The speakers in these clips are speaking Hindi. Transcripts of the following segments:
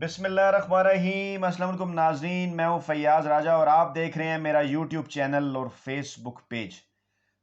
बिस्मिल्लाहिर्रहमानिर्रहीम। अस्सलाम वालेकुम नाज़रीन, मैं हूं फैयाज राजा और आप देख रहे हैं मेरा यूट्यूब चैनल और फेसबुक पेज।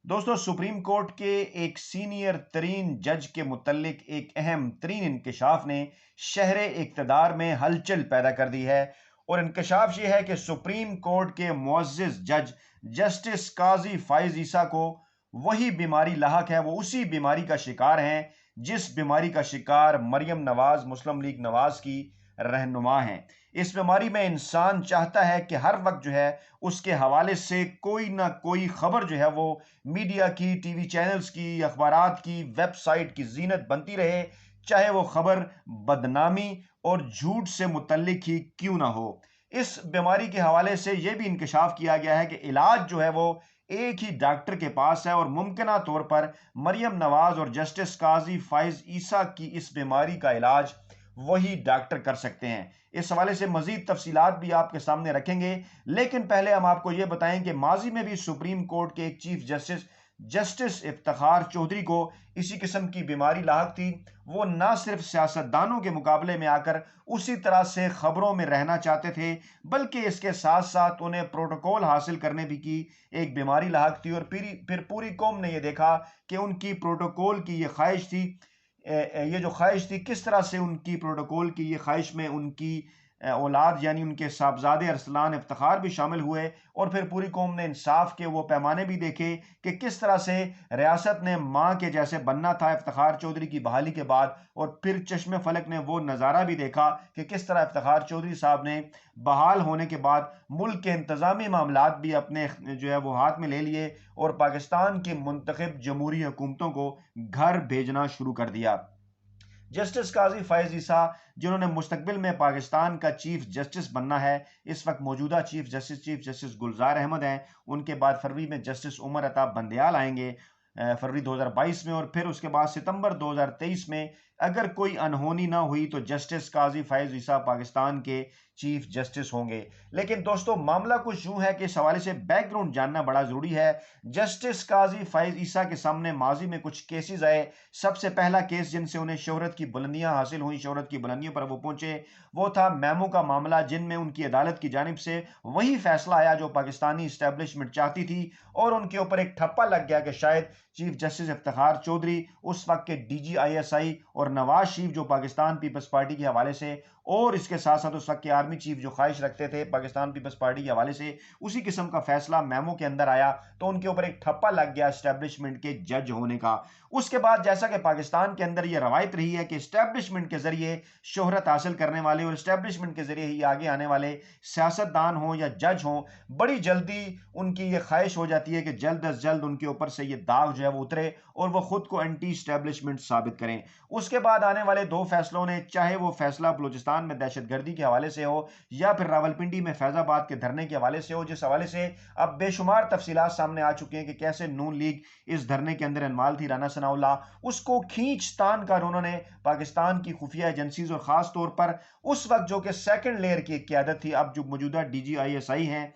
दोस्तों, सुप्रीम कोर्ट के एक सीनियर तरीन जज के मुतल्लिक एक अहम तरीन इंकशाफ ने शहर इक़्तिदार में हलचल पैदा कर दी है। और इंकशाफ ये है कि सुप्रीम कोर्ट के मुअज़्ज़िज़ जज जस्टिस काजी फाइज ईसा को वही बीमारी लाहक है, वो उसी बीमारी का शिकार हैं जिस बीमारी का शिकार मरियम नवाज मुस्लिम लीग नवाज की रहनुमा हैं। इस बीमारी में इंसान चाहता है कि हर वक्त जो है उसके हवाले से कोई ना कोई खबर जो है वो मीडिया की, टीवी चैनल्स की, अखबारात की, वेबसाइट की जीनत बनती रहे, चाहे वो खबर बदनामी और झूठ से मुतल्लिक ही क्यों ना हो। इस बीमारी के हवाले से यह भी इंकशाफ किया गया है कि इलाज जो है वो एक ही डॉक्टर के पास है और मुमकिना तौर पर मरियम नवाज और जस्टिस काजी फाइज ईसा की इस बीमारी का इलाज वही डॉक्टर कर सकते हैं। इस हवाले से मजीद तफसीलात भी आपके सामने रखेंगे, लेकिन पहले हम आपको यह बताएं कि माजी में भी सुप्रीम कोर्ट के एक chief justice justice Iftikhar Chaudhry को इसी किस्म की बीमारी लाहक थी। वो ना सिर्फ सियासतदानों के मुकाबले में आकर उसी तरह से खबरों में रहना चाहते थे, बल्कि इसके साथ साथ उन्हें प्रोटोकॉल हासिल करने भी की एक बीमारी लाहक थी। और फिर पूरी कौम ने यह देखा कि उनकी प्रोटोकॉल की यह ख्वाहिश थी, ये जो ख्वाहिश थी, किस तरह से उनकी प्रोटोकॉल की ये ख्वाहिश में उनकी औलाद यानी उनके साहबजादे अरसलान इफ्तिखार भी शामिल हुए। और फिर पूरी कौम ने इंसाफ के वो पैमाने भी देखे कि किस तरह से रियासत ने माँ के जैसे बनना था इफ्तिखार चौधरी की बहाली के बाद। और फिर चश्मे फलक ने वो नज़ारा भी देखा कि किस तरह इफ्तिखार चौधरी साहब ने बहाल होने के बाद मुल्क के इंतज़ामी मामलात भी अपने जो है वो हाथ में ले लिए और पाकिस्तान की मुंतखब जमहूरी हुकूमतों को घर भेजना शुरू कर दिया। जस्टिस काजी फायज ईसा, जिन्होंने मुस्तकबिल में पाकिस्तान का चीफ जस्टिस बनना है, इस वक्त मौजूदा चीफ जस्टिस गुलजार अहमद हैं। उनके बाद फरवरी में जस्टिस उमर अताब बंदयाल आएंगे, फरवरी 2022 में। और फिर उसके बाद सितंबर 2023 में अगर कोई अनहोनी ना हुई तो जस्टिस काजी फायज ईसा पाकिस्तान के चीफ जस्टिस होंगे। लेकिन दोस्तों, मामला कुछ यूं है कि इस हवाले से बैकग्राउंड जानना बड़ा जरूरी है। जस्टिस काजी फायज ईसा के सामने माजी में कुछ केसेस आए। सबसे पहला केस जिनसे उन्हें शोहरत की बुलंदियां हासिल हुई, शोहरत की बुलंदियों पर वो पहुंचे, वो था मेमो का मामला, जिनमें उनकी अदालत की जानिब से वही फैसला आया जो पाकिस्तानी इस्टेब्लिशमेंट चाहती थी। और उनके ऊपर एक ठप्पा लग गया कि शायद चीफ जस्टिस इफ्तिखार चौधरी, उस वक्त के DGISI और नवाज शरीफ जो पाकिस्तान पीपल्स पार्टी के हवाले से, और इसके साथ साथ उस वक्त के आर्मी चीफ जो ख्वाहिश रखते थे पाकिस्तान पीपल्स पार्टी के हवाले से, उसी किस्म का फैसला मेमो के अंदर आया। तो उनके ऊपर एक ठप्पा लग गया एस्टेब्लिशमेंट के जज होने का। उसके बाद जैसा कि पाकिस्तान के अंदर यह रवायत रही है कि एस्टेब्लिशमेंट के जरिए शोहरत हासिल करने वाले और एस्टेब्लिशमेंट के जरिए ही आगे आने वाले सियासतदान हों या जज हों, बड़ी जल्दी उनकी यह ख्वाहिश हो जाती है कि जल्द अज जल्द उनके ऊपर से यह दाग जो है वो उतरे और वो खुद को एंटी एस्टेब्लिशमेंट साबित करें। उसके बाद आने वाले दो फैसलों ने, चाहे वो फैसला बलूचिस्तान में दहशतगर्दी के हवाले से हो या फिर रावलपिंडी में फैजाबाद के धरने के हवाले से हो, जिस हवाले से अब बेशुमार तफसीलात सामने आ चुकी हैं कि कैसे नून लीग इस धरने के अंदर इन्वॉल्व थी, राना सनाउल्लाह, उसको खींचतान कर उन्होंने पाकिस्तान की खुफिया एजेंसीज और खास तौर पर उस वक्त जो कि सेकंड लेयर की क्यादत थी, अब जो मौजूदा DGISI हैं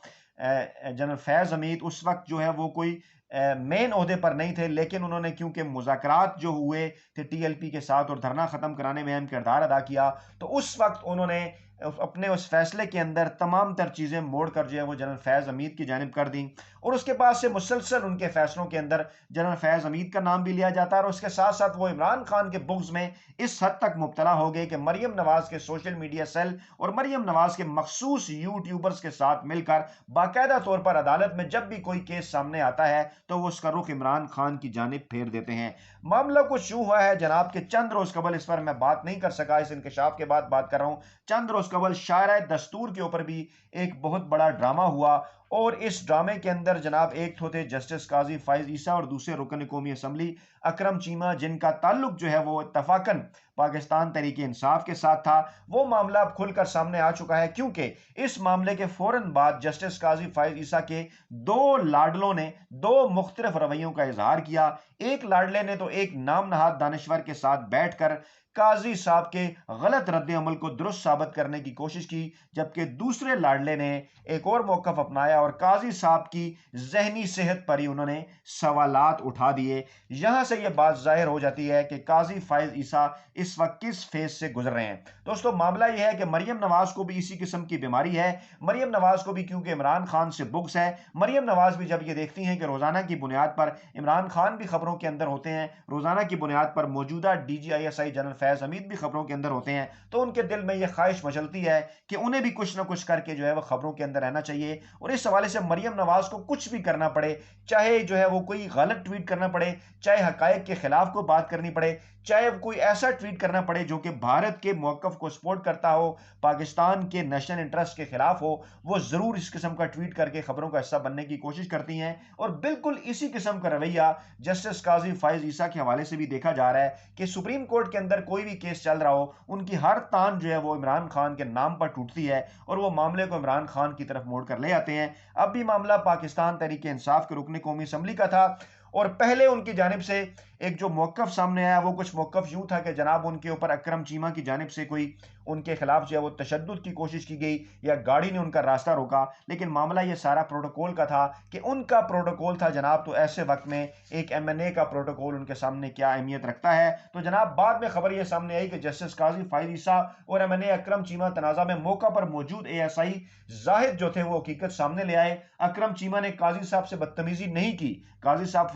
जनरल फैज हमीद, उस वक्त जो है वो कोई मेन ओहदे पर नहीं थे, लेकिन उन्होंने क्योंकि मुज़ाकरात जो हुए थे TLP के साथ और धरना ख़त्म कराने में अहम किरदार अदा किया, तो उस वक्त उन्होंने अपने उस फैसले के अंदर तमाम तर चीज़ें मोड़ कर जो है वो जनरल फैज़ हमीद की जानिब कर दी। और उसके बाद से मुसलसल उनके फैसलों के अंदर जनरल फैज़ हमीद का नाम भी लिया जाता है। और उसके साथ साथ वो इमरान खान के बुग्ज में इस हद तक मुब्तला हो गए कि मरियम नवाज के सोशल मीडिया सेल और मरियम नवाज के मखसूस यूट्यूबर्स के साथ मिलकर बाकायदा तौर पर अदालत में जब भी कोई केस सामने आता है तो वो उसका रुख इमरान खान की जानिब फेर देते हैं। मामला कुछ यूं हुआ है जनाब के चंद रोज कबल, इस पर मैं बात नहीं कर सका, इस इंकशाफ के बाद बात कर रहा हूं, चंद रोज कबल शायरा दस्तूर के ऊपर भी एक बहुत बड़ा ड्रामा हुआ। और इस ड्रामे के अंदर जनाब एक तो थे जस्टिस काजी फाइज ईसा और दूसरे रुकन कौमी असम्बली अकरम चीमा, जिनका ताल्लुक जो है वो इत्तफाकन पाकिस्तान तहरीक इंसाफ के साथ था। वो मामला अब खुलकर सामने आ चुका है, क्योंकि इस मामले के फौरन बाद जस्टिस काजी फाइज ईसा के दो लाडलों ने दो मुख्तलिफ रवैयों का इजहार किया। एक लाडले ने तो एक नाम नहाद दानश्वर के साथ बैठकर काजी साहब के गलत रद्द-ए-अमल को दुरुस्त साबित करने की कोशिश की, जबकि दूसरे लाडले ने एक और मौक़िफ़ अपनाया और काजी साहब की ज़हनी सेहत पर ही उन्होंने सवालात उठा दिए। यहां से यह बात ज़ाहिर हो जाती है कि काजी फ़ाइज़ ईसा इस वक्त किस फेज से गुजर रहे हैं। दोस्तों, मामला यह है कि मरियम नवाज को भी इसी किस्म की बीमारी है। मरियम नवाज को भी क्योंकि इमरान खान से बुग़्ज़ है, मरियम नवाज भी जब ये देखती हैं कि रोजाना की बुनियाद पर इमरान खान भी खबरों के अंदर होते हैं, रोजाना की बुनियाद पर मौजूदा DGISI जनरल फैज हमीद भी खबरों के अंदर होते हैं, तो उनके दिल में यह ख्वाहिश मचलती है कि उन्हें भी कुछ ना कुछ करके जो है वह खबरों के अंदर रहना चाहिए। और इस हवाले से मरियम नवाज को कुछ भी करना पड़े, चाहे जो है वो कोई गलत ट्वीट करना पड़े, चाहे हकायक के खिलाफ को बात करनी पड़े, चाहे कोई ऐसा ट्वीट करना पड़े जो कि भारत के मौक़िफ़ को सपोर्ट करता हो, पाकिस्तान के नेशनल इंटरेस्ट के खिलाफ हो, वो जरूर इस किस्म का ट्वीट करके खबरों का हिस्सा बनने की कोशिश करती हैं। और बिल्कुल इसी किस्म का रवैया जस्टिस काजी फ़ाइज़ ईसा के हवाले से भी देखा जा रहा है कि सुप्रीम कोर्ट के अंदर कोई भी केस चल रहा हो, उनकी हर तान जो है वो इमरान खान के नाम पर टूटती है और वो मामले को इमरान खान की तरफ मोड़ कर ले आते हैं। अब भी मामला पाकिस्तान तहरीक इंसाफ के रुकन कौमी असम्बली का था और पहले उनकी जानिब से एक जो मौक़िफ़ सामने आया, वो कुछ मौक़िफ़ यूं था कि जनाब उनके ऊपर अकरम चीमा की जानिब से कोई उनके खिलाफ जो है वो तशद्दुद की कोशिश की गई या गाड़ी ने उनका रास्ता रोका। लेकिन मामला ये सारा प्रोटोकॉल का था कि उनका प्रोटोकॉल था जनाब, तो ऐसे वक्त में एक MNA का प्रोटोकॉल उनके सामने क्या अहमियत रखता है। तो जनाब बाद में खबर यह सामने आई कि जस्टिस काजी फ़ाइज़ ईसा और MNA अकरम चीमा तनाज़ा में मौका पर मौजूद ASI जाहिद जो थे वो हकीकत सामने ले आए। अकरम चीमा ने काजी साहब से बदतमीजी नहीं की। काजी साहब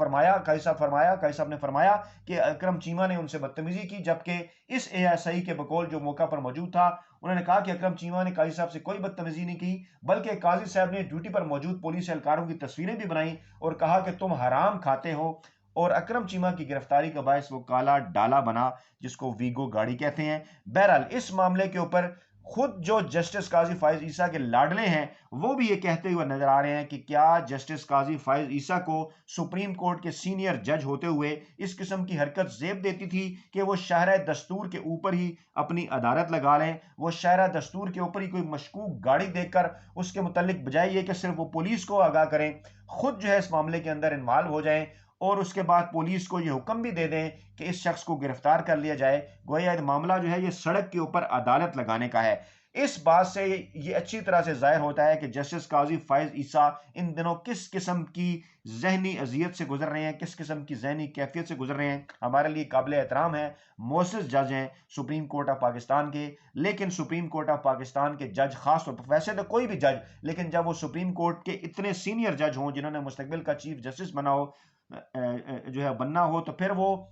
ने फरमाया कि अकरम चीमा ने उनसे बदतमीजी की, जबकि इस ASI के बकौल जो मौका पर मौजूद था, उन्होंने कहा कि अकरम चीमा ने काजी साहब से कोई बदतमीजी नहीं की, बल्कि काजी साहब ने ड्यूटी पर मौजूद पुलिस एहलकारों की तस्वीरें भी बनाई और कहा कि तुम हराम खाते हो। और अकरम चीमा की गिरफ्तारी का बायस वो काला डाला बना जिसको वीगो गाड़ी कहते हैं। बहरहाल इस मामले के ऊपर खुद जो जस्टिस काजी फ़ाइज़ ईसा के लाडले हैं, वो भी ये कहते हुए नजर आ रहे हैं कि क्या जस्टिस काजी फ़ाइज़ ईसा को सुप्रीम कोर्ट के सीनियर जज होते हुए इस किस्म की हरकत ज़ेब देती थी कि वो शाहरा दस्तूर के ऊपर ही अपनी अदालत लगा लें, वो शाहरा दस्तूर के ऊपर ही कोई मशकूक गाड़ी देखकर उसके मुतालिक बजाय ये कि सिर्फ वो पुलिस को आगाह करें, खुद जो है इस मामले के अंदर इन्वॉल्व हो जाएं और उसके बाद पुलिस को यह हुक्म भी दे दें कि इस शख्स को गिरफ्तार कर लिया जाए। गोया ये मामला जो है ये सड़क के ऊपर अदालत लगाने का है। इस बात से ये अच्छी तरह से जाहिर होता है कि जस्टिस काजी फ़ाइज़ ईसा इन दिनों किस किस्म की ज़हनी अज़ियत से गुजर रहे हैं, किस किस्म की ज़हनी कैफियत से गुजर रहे हैं। हमारे लिए काबिल एहतराम है, मोअज़्ज़ज़ जज हैं सुप्रीम कोर्ट ऑफ पाकिस्तान के, लेकिन सुप्रीम कोर्ट ऑफ पाकिस्तान के जज खास तौर पर, वैसे तो कोई भी जज, लेकिन जब वो सुप्रीम कोर्ट के इतने सीनियर जज हों जिन्होंने मुस्तकबिल का चीफ जस्टिस बना हो जो है बनना हो, तो फिर वो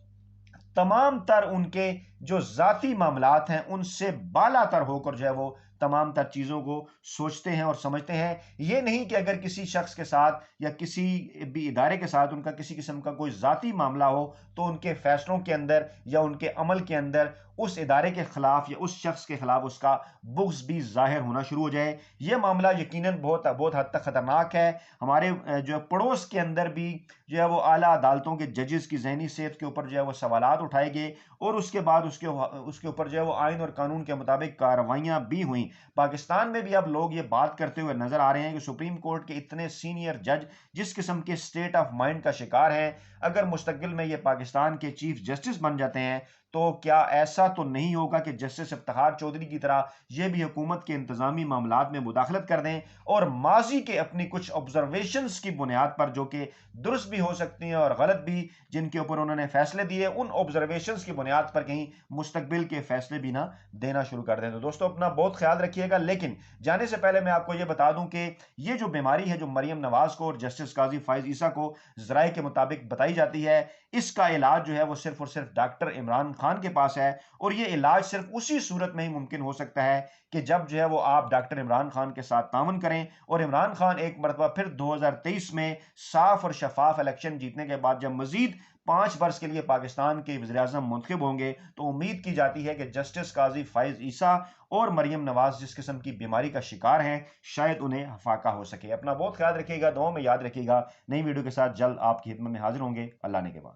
तमाम तर उनके जो जाती मामलात हैं उनसे बालातर होकर जो है वो तमाम तर चीज़ों को सोचते हैं और समझते हैं। ये नहीं कि अगर किसी शख्स के साथ या किसी भी इदारे के साथ उनका किसी किस्म का कोई जाती मामला हो तो उनके फैसलों के अंदर या उनके अमल के अंदर उस इदारे के खिलाफ या उस शख्स के खिलाफ उसका बुग़्ज़ भी ज़ाहिर होना शुरू हो जाए। ये मामला यकीनन बहुत बहुत हद तक ख़तरनाक है। हमारे जो पड़ोस के अंदर भी जो है वो आला अदालतों के जजेस की ज़हनी सेहत के ऊपर जो है वो सवालात उठाए गए और उसके बाद उसके ऊपर जो है वो आइन और कानून के मुताबिक कार्रवाइयाँ भी हुई। पाकिस्तान में भी अब लोग ये बात करते हुए नजर आ रहे हैं कि सुप्रीम कोर्ट के इतने सीनियर जज जिस किस्म के स्टेट ऑफ माइंड का शिकार हैं, अगर मुस्तकिल में ये पाकिस्तान के चीफ जस्टिस बन जाते हैं तो क्या ऐसा तो नहीं होगा कि जस्टिस इफ्तिखार चौधरी की तरह ये भी हुकूमत के इंतजामी मामलात में मुदाखलत कर दें और माजी के अपनी कुछ ऑब्जर्वेशंस की बुनियाद पर, जो कि दुरुस्त भी हो सकती हैं और गलत भी, जिनके ऊपर उन्होंने फैसले दिए, उन ऑब्जर्वेशंस की बुनियाद पर कहीं मुस्तकबिल के फैसले भी ना देना शुरू कर दें। तो दोस्तों अपना बहुत ख्याल रखिएगा। लेकिन जाने से पहले मैं आपको ये बता दूं कि ये जो बीमारी है जो मरियम नवाज को और जस्टिस काजी फ़ाइज़ ईसा को ज़राए के मुताबिक बताई जाती है, इसका इलाज जो है वो सिर्फ और सिर्फ डॉक्टर इमरान खान के पास है और ये इलाज सिर्फ उसी सूरत में ही मुमकिन हो सकता है कि जब जो है वो आप डॉक्टर इमरान खान के साथ तावन करें और इमरान खान एक मरतबा फिर 2023 में साफ और शफाफ इलेक्शन जीतने के बाद जब मजीद 5 वर्ष के लिए पाकिस्तान के वज़ीर-ए-आज़म मुंतखब होंगे तो उम्मीद की जाती है कि जस्टिस काजी फ़ाइज़ ईसा और मरियम नवाज जिस किस्म की बीमारी का शिकार हैं, शायद उन्हें फाका हो सके। अपना बहुत ख्याल रखिएगा, दुआओं में याद रखिएगा। नई वीडियो के साथ जल्द आपकी खिदमत में हाजिर होंगे। अल्लाह ने के बाद।